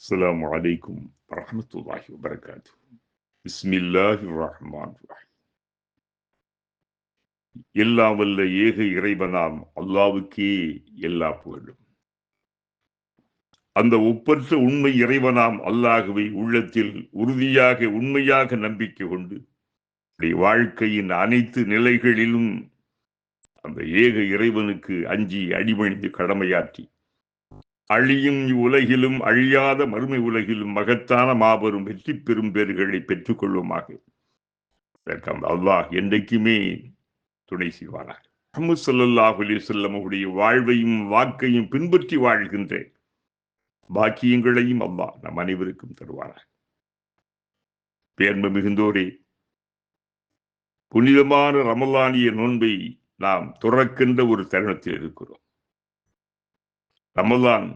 السلام عليكم ورحمة الله وبركاته. بسم الله الرحمن الرحيم. எல்லாம் வல்ல ஏக இறைவனாம் அல்லாவுக்கே எல்லா புகழும். அந்த ஒப்பற்ற உண்மை இறைவனாம் அல்லாஹுவை உள்ளத்தில் உறுதியாக உண்மையாக நம்பிக்கை கொண்டு வாழ்க்கையின் அனைத்து நிலைகளிலும் அந்த ஏக இறைவனுக்கு அஞ்சி அடிபணிந்து கடமையாற்றி அழியும் உலகிலும் அழியாத மறுமை உலகிலும் மகத்தான மாபெரும் வெற்றி பெறும் பேர்களை பெற்றுக் கொள்வோமாக. அல்லாஹ் என்றைக்குமே துணை செய்வானார். முஹம்மது ஸல்லல்லாஹு அலைஹி வஸல்லம் அவருடைய வாழ்வையும் வாக்கையும் பின்பற்றி வாழ்கின்ற பாக்கியங்களையும் அல்லாஹ் நம் அனைவருக்கும் தருவானார். பேர்மை மிகுந்தோரே, புனிதமான ரமலானிய நோன்பை நாம் துறக்கின்ற ஒரு தருணத்தில் இருக்கிறோம். ரமலான்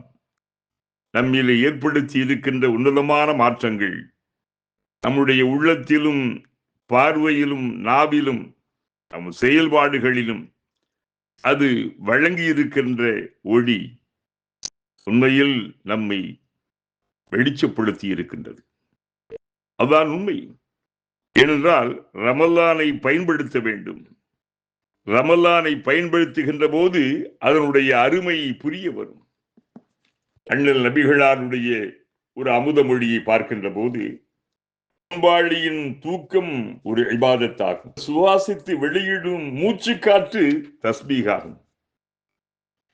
நம்மிலே ஏற்படுத்தி இருக்கின்ற உன்னதமான மாற்றங்கள் நம்முடைய உள்ளத்திலும் பார்வையிலும் நாவிலும் நம் செயல்பாடுகளிலும் அது வழங்கி இருக்கின்ற ஒளி உண்மையில் நம்மை வெளிச்சப்படுத்தி இருக்கின்றது. அதான் உண்மை. ஏனென்றால் ரமலானை பயன்படுத்த வேண்டும். ரமலானை பயன்படுத்துகின்ற போது அதனுடைய அருமை புரிய வரும். அண்ணல் நபிகளாருடைய ஒரு அமுத மொழியை பார்க்கின்ற போது, நோன்பாளியின் தூக்கம் ஒரு இபாதத்தாகும், சுவாசித்து வெளியிடும் மூச்சு காற்று தஸ்பீகாகும்.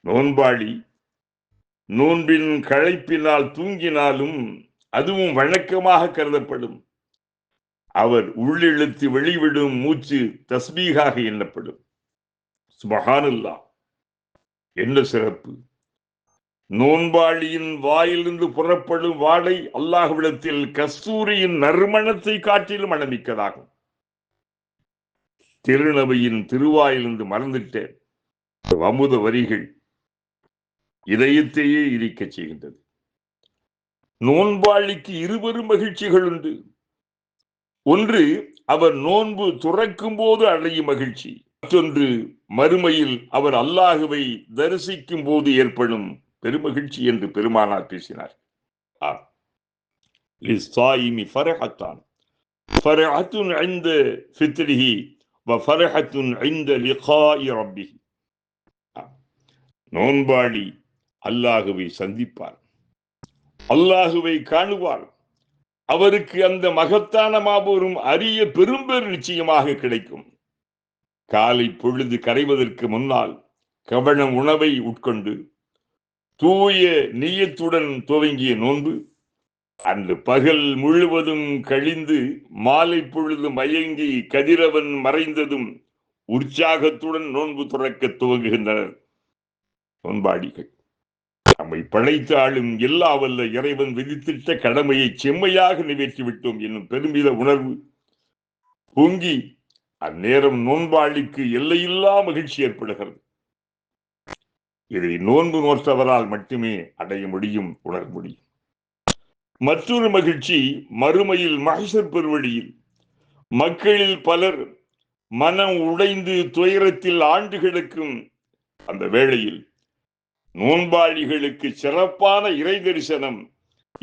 நோன்பாளி நோன்பின் களைப்பினால் தூங்கினாலும் அதுவும் வழக்கமாக கருதப்படும். அவர் உள்ளிழுத்து வெளிவிடும் மூச்சு தஸ்பீகாக எண்ணப்படும். சுப்ஹானல்லாஹ், என்ன சிறப்பு! நோன்பாளியின் வாயிலிருந்து புறப்படும் வாடை அல்லாஹ்விடத்தில் கஸ்தூரியின் நறுமணத்தை காட்டிலும் அனுமிக்கதாகும். திருநபையின் திருவாயிலிருந்து மறந்துட்ட அமுத வரிகள் இதயத்தையே இரிக்க செய்கின்றது. நோன்பாளிக்கு இருவரும் மகிழ்ச்சிகள் உண்டு. ஒன்று, அவர் நோன்பு துறக்கும் போது அடையும் மகிழ்ச்சி. மற்றொன்று, மறுமையில் அவர் அல்லாஹுவை தரிசிக்கும் போது ஏற்படும் பெருமகிழ்ச்சி என்று பெருமானார் பேசினார். நோன்பாளி அல்லாஹுவை சந்திப்பார், அல்லாஹுவை காணுவார். அவருக்கு அந்த மகத்தான மாபெரும் அரிய பெரும்பேறு நிச்சயமாக கிடைக்கும். காலை பொழுது கரைவதற்கு முன்னால் கவனம் உணவை உட்கொண்டு தூய நீயத்துடன் துவங்கிய நோன்பு அன்று பகல் முழுவதும் கழிந்து மாலை பொழுது மயங்கி கதிரவன் மறைந்ததும் உற்சாகத்துடன் நோன்பு துறக்க துவங்குகின்றனர் நோன்பாடிகள். நம்மை படைத்த ஆளும் எல்லா வல்ல இறைவன் விதித்திட்ட கடமையை செம்மையாக நிறைவேற்றிவிட்டோம் என்னும் பெருமித உணர்வு பொங்கி அந்நேரம் நோன்பாளிக்கு எல்லையில்லா மகிழ்ச்சி ஏற்படுகிறது. இதை நோன்பு நோற்றவரால் மட்டுமே அடைய முடியும், உணர முடியும். மற்றொரு மகிழ்ச்சி மறுமையில் மஹ்ஷர் பெருவழியில் மக்களில் பலர் மனம் உடைந்து துயரத்தில் ஆண்டு கிடக்கும் அந்த வேளையில் நோன்பாளிகளுக்கு சிறப்பான இறை தரிசனம்,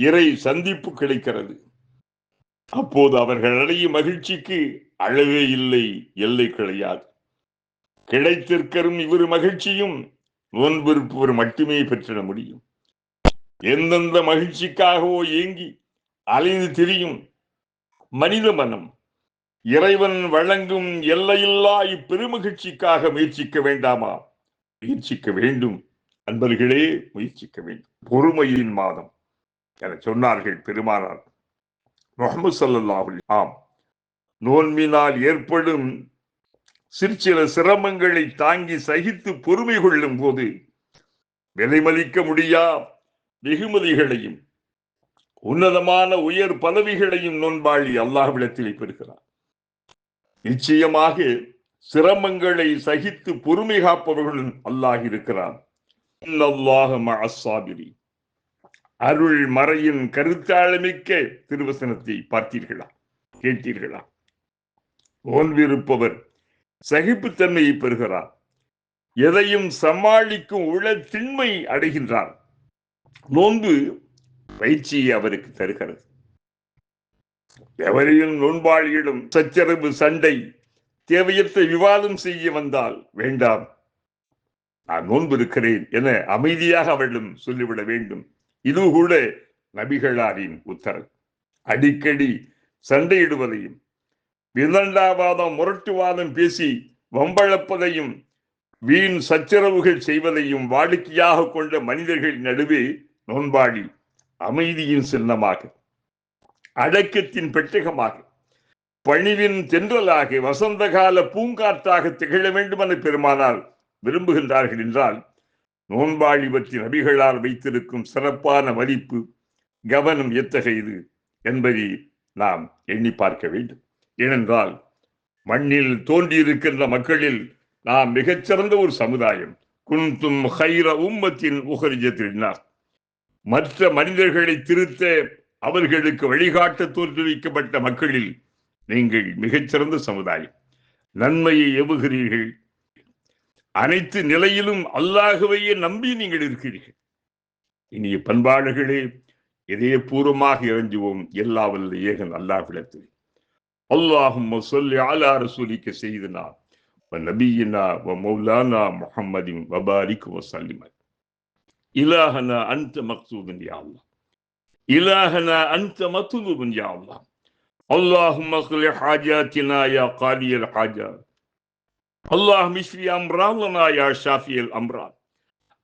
இறை சந்திப்பு கிடைக்கிறது. அப்போது அவர்கள் அடையும் மகிழ்ச்சிக்கு அளவே இல்லை, எல்லை கிடையாது. கிடைத்திருக்கும் இவர் மகிழ்ச்சியும் நோன்பிருப்பவர் மட்டுமே பெற்றிட முடியும். எந்தெந்த மகிழ்ச்சிக்காகவோ ஏங்கி அலைந்து திரியும் மனித மனம் இறைவன் வழங்கும் எல்லையில்லா இப்பெருமகிழ்ச்சிக்காக முயற்சிக்க வேண்டாமா? முயற்சிக்க வேண்டும் அன்பர்களே, முயற்சிக்க வேண்டும். பொறுமையின் மாதம் என சொன்னார்கள் பெருமானார் முஹம்மது ஸல்லல்லாஹு அலைஹி வஸல்லம். நோன்பினால் ஏற்படும் சிற்சில சிரமங்களை தாங்கி சகித்து பொறுமை கொள்ளும் போது விலைமதிக்க முடியா வெகுமதிகளையும் உன்னதமான உயர் பதவிகளையும் நோன்பாளி அல்லாஹ்விடத்திலே பெறுகிறார். நிச்சயமாக சிரமங்களை சகித்து பொறுமை காப்பவர்களும் அல்லாஹ் இருக்கிறான். இன்னல்லாஹ மஅஸ் ஸாபிரீன். அருள் மறையின் கருத்தாளமிக்க திருவசனத்தை பார்த்தீர்களா, கேட்டீர்களா? நோன்பிருப்பவர் சகிப்புத்தன்மையை பெறுகிறார். எதையும் சமாளிக்கும் உள திண்மை அடைகின்றார். நோன்பு பயிற்சியை அவருக்கு தருகிறது. எவரையும் நோன்பாளியிடம் சச்சரவு, சண்டை, தேவையற்ற விவாதம் செய்ய வந்தால் வேண்டாம், நான் நோன்பு இருக்கிறேன் என அமைதியாக அவரிடம் சொல்லிவிட வேண்டும். இது கூட நபிகளாரின் உத்தரவு. அடிக்கடி சண்டையிடுவதையும், விதண்டாவாதம், முரட்டுவாதம் பேசி வம்பளப்பதையும், வீண் சச்சரவுகள் செய்வதையும் வாடிக்கையாக கொண்ட மனிதர்கள் நடுவே நோன்பாளி அமைதியின் சின்னமாக, அடக்கத்தின் பெட்டகமாக, பணிவின் தென்றலாக, வசந்த கால பூங்காற்றாக திகழ வேண்டும் என பெருமானார் விரும்புகின்றார்கள் என்றால், நோன்பாளி பற்றி நபிகளால் வைத்திருக்கும் சிறப்பான மதிப்பு, கவனம் எத்தகையது என்பதை நாம் எண்ணி பார்க்க வேண்டும். ஏனென்றால் மண்ணில் தோன்றியிருக்கின்ற மக்களில் நாம் மிகச்சிறந்த ஒரு சமுதாயம். குன்தும் ஹைர உம்மத்தின் உஹரிஜத் லின்னாஸ். மற்ற மனிதர்களை திருத்த, அவர்களுக்கு வழிகாட்ட தோற்றுவிக்கப்பட்ட மக்களில் நீங்கள் மிகச்சிறந்த சமுதாயம். நன்மையை ஏவுகிறீர்கள். அனைத்து நிலையிலும் அல்லாஹ்வையே நம்பி நீங்கள் இருக்கிறீர்கள். இனிய பண்பாளர்களே, இதயபூர்வமாக இறைஞ்சுவோம் எல்லா வல்ல ஏகன் அல்லாஹ்விடத்தில். அல்லாஹும்ம ஸல்லி அலா ரசூலிக ஸய்யிதினா வ நபியினா வ மௌலானா முஹம்மதின் வ பாரிக் வ ஸல்லிம். இலாஹனா அன்த மக்சூதுன் யா அல்லாஹ், இலாஹனா அன்த மத்லூபுன் யா அல்லாஹ். اللهم اقض حاجاتنا يا قاضي الحاجات. اللهم اشف امراضنا يا شافي الامراض.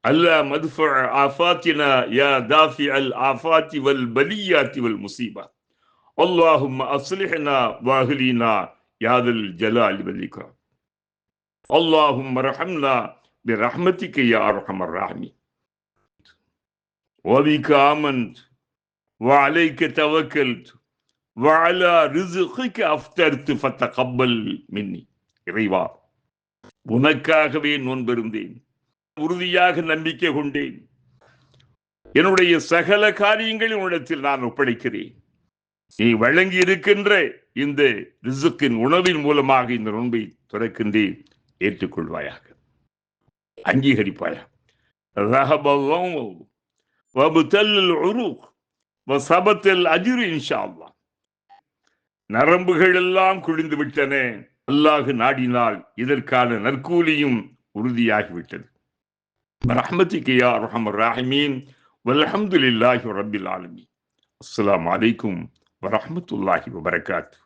اللهم ادفع آفاتنا يا دافع الآفات والبليات والمصيبات. اللهم اصلحنا واهلنا يا ذا الجلال والاكرام. اللهم ارحمنا برحمتك يا ارحم الراحمين. وبك آمنت وعليك توكلت وعلى رزقك أفطرت فتقبل مني. இறைவா, உனக்காகவே நோன்பிருந்தேன், உறுதியாக நம்பிக்கை கொண்டேன். என்னுடைய சகல காரியங்களின் உன்னிடத்தில் நான் ஒப்படைக்கிறேன். நீ வழங்கி இருக்கின்ற இந்த ரிசுக்கின் உணவின் மூலமாக இந்த நோன்பை துறக்கின்றேன், ஏற்றுக்கொள்வாயாக, அங்கீகரிப்பாயாக. நரம்புகள் எல்லாம் குழிந்து விட்டன. அல்லாஹ் நாடினால் இதற்கான நற்கூலியும் உறுதியாகிவிட்டது. ரஹ்மத்திக யா அர்ஹமர் ராஹிமீன். வல்ஹம்துலில்லாஹி ரப்பில் ஆலமீன். அஸ்ஸலாமு அலைக்கும் வரஹ்மத்துல்லாஹி வபரகாத்துஹு.